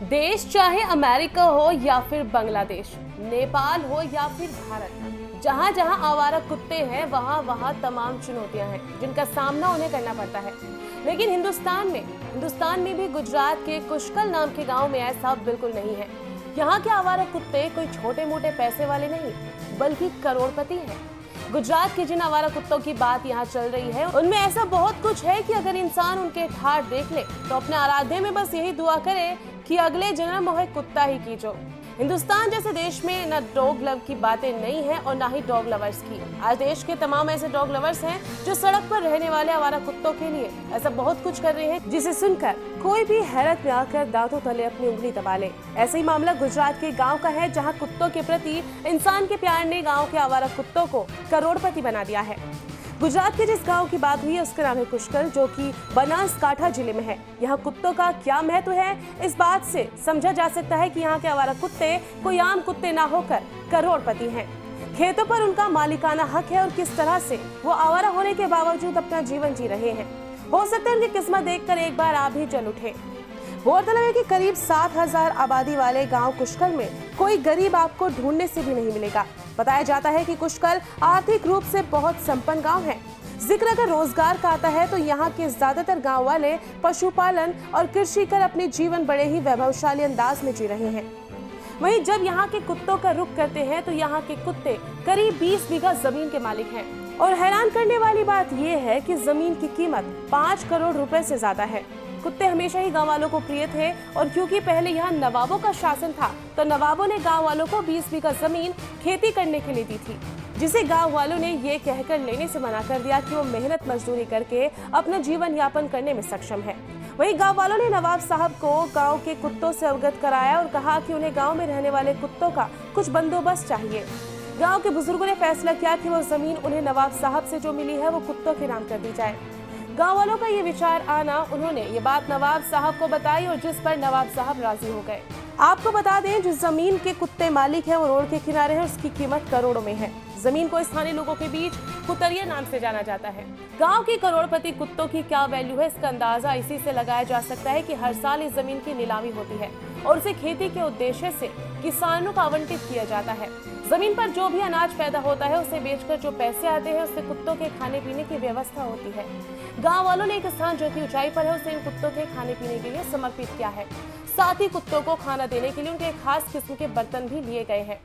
देश चाहे अमेरिका हो या फिर बांग्लादेश, नेपाल हो या फिर भारत, जहां जहां आवारा कुत्ते हैं वहां वहां तमाम चुनौतियां हैं जिनका सामना उन्हें करना पड़ता है। लेकिन हिंदुस्तान में भी गुजरात के कुशकल नाम के गांव में ऐसा बिल्कुल नहीं है। यहाँ के आवारा कुत्ते कोई छोटे मोटे पैसे वाले नहीं बल्कि करोड़पति हैं। गुजरात के जिन आवारा कुत्तों की बात यहाँ चल रही है उनमें ऐसा बहुत कुछ है कि अगर इंसान उनके ठाठ देख ले तो अपने आराध्य में बस यही दुआ करे कि अगले जन्म वह कुत्ता ही कीजो। हिंदुस्तान जैसे देश में न डॉग लव की बातें नहीं है और ना ही डॉग लवर्स की। आज देश के तमाम ऐसे डॉग लवर्स हैं जो सड़क पर रहने वाले आवारा कुत्तों के लिए ऐसा बहुत कुछ कर रहे हैं जिसे सुनकर कोई भी हैरत में आकर दांतों तले अपनी उंगली दबा ले। ऐसा ही मामला गुजरात के गांव का है जहां कुत्तों के प्रति इंसान के प्यार ने गांव के आवारा कुत्तों को करोड़पति बना दिया है। गुजरात के जिस गांव की बात हुई है उसका नाम है कुशकल, जो कि बनासकांठा जिले में है। यहाँ कुत्तों का क्या महत्व है इस बात से समझा जा सकता है कि यहाँ के आवारा कुत्ते कोई आम कुत्ते ना होकर करोड़पति हैं। खेतों पर उनका मालिकाना हक है और किस तरह से वो आवारा होने के बावजूद अपना जीवन जी रहे हैं। हो सकता है उनकी किस्मत देखकर एक बार आप भी चल उठे। गौरतलब है कि करीब 7,000 आबादी वाले गांव कुशकल में कोई गरीब आपको ढूंढने से भी नहीं मिलेगा। बताया जाता है कि कुशकल आर्थिक रूप से बहुत संपन्न गांव है। जिक्र अगर रोजगार का आता है तो यहाँ के ज्यादातर गांव वाले पशुपालन और कृषि कर अपने जीवन बड़े ही वैभवशाली अंदाज में जी रहे हैं। वहीं जब यहाँ के कुत्तों का रुख करते हैं तो यहाँ के कुत्ते करीब 20 बीघा जमीन के मालिक हैं। और हैरान करने वाली बात यह है कि जमीन की कीमत 5 करोड़ रुपए से ज्यादा है। कुत्ते हमेशा ही गांव वालों को प्रिय थे और क्योंकि पहले यहाँ नवाबों का शासन था तो नवाबों ने गांव वालों को 20 बीघा जमीन खेती करने के लिए दी थी, जिसे गांव वालों ने ये कहकर लेने से मना कर दिया कि वो मेहनत मजदूरी करके अपना जीवन यापन करने में सक्षम है। वहीं गांव वालों ने नवाब साहब को गांव के कुत्तों से अवगत कराया और कहा कि उन्हें गांव में रहने वाले कुत्तों का कुछ बंदोबस्त चाहिए। गांव के बुजुर्गों ने फैसला किया कि वो जमीन उन्हें नवाब साहब से जो मिली है वो कुत्तों के नाम कर दी जाए। गांव वालों का ये विचार आना, उन्होंने ये बात नवाब साहब को बताई और जिस पर नवाब साहब राजी हो गए। आपको बता दें जिस जमीन के कुत्ते मालिक हैं वो रोड के किनारे है, उसकी कीमत करोड़ों में है। जमीन को स्थानीय लोगों के बीच कुतरिया नाम से जाना जाता है। गांव की करोड़पति कुत्तों की क्या वैल्यू है इसका अंदाजा इसी से लगाया जा सकता है कि हर साल इस जमीन की नीलामी होती है और उसे खेती के उद्देश्य से किसानों को आवंटित किया जाता है। जमीन पर जो भी अनाज पैदा होता है उसे बेचकर जो पैसे आते हैं उससे कुत्तों के खाने पीने की व्यवस्था होती है। गांव वालों ने एक स्थान जो कि ऊंचाई पर है उसे इन कुत्तों के खाने पीने के लिए समर्पित किया है। साथ ही कुत्तों को खाना देने के लिए उनके खास किस्म के बर्तन भी लिए गए हैं।